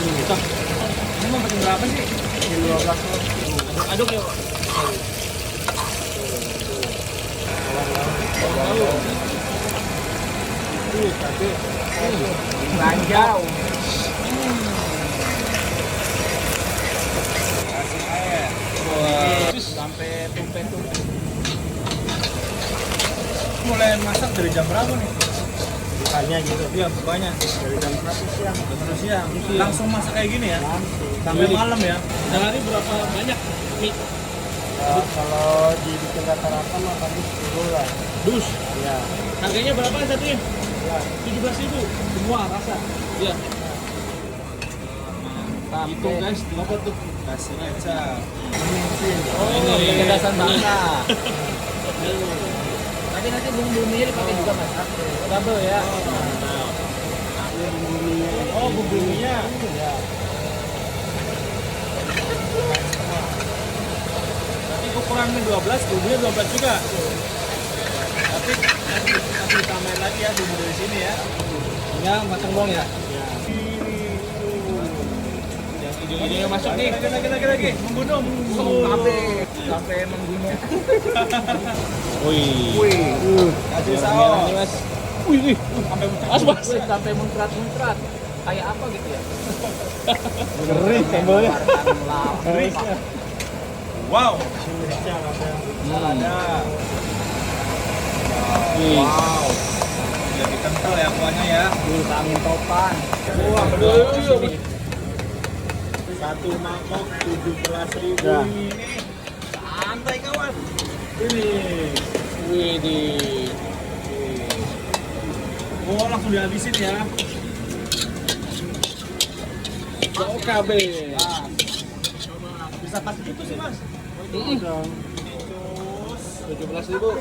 Ini mau pesen berapa sih? 12. Aduk ya, Pak. Ranjau. Kasih air. Wah. Sampai tumpe-tumpe. Mulai masak dari jam berapa nih? Bukanya gitu. Iya, bukanya. Dari jam 1 siang. Terus siang. Langsung masak kayak gini ya? Langsung. Sampai malam ya? Sehari berapa banyak mie? Ya, kalau dibikin rata-rata mah tadi 10 lah. Dus. Ya. Harganya berapa satunya? Ya. 17.000. Semua rasa. Iya. Mantap. Itu guys, berapa tuh? Kasih kecap. Pemimpin. Oh, ini kecerdasan bangsa. Tapi nanti bumbu-bumbunya dipakai juga mas. Double ya. Oh, bumbunya. Ya. Tapi ukurannya 12, bumbunya 12 juga. Tapi nanti tambahin lagi ya bumbu dari sini ya. Ya, matang dong ya. Yang hijau-hijau masuk nih. Lagi. Membunuh. Sampai membunuh. Wih. Kasih saus. Mas. Wih. Sampai Mas, Mas. Wih, sampai muncrat-muncrat. Kayak apa gitu ya? Ngeri sambalnya. Wow. Ada. Wih. Wow. Jadi kental ya kuahnya ya. Bisa angin topan. Wah, Aduh. Satu mangkok 17.000 Ya. ini. Santai kawan. Ini. Wih di. Oh, langsung dihabisin ya. OKB. Nah, bisa pas gitu sih, Mas. Dong. Terus 17.000.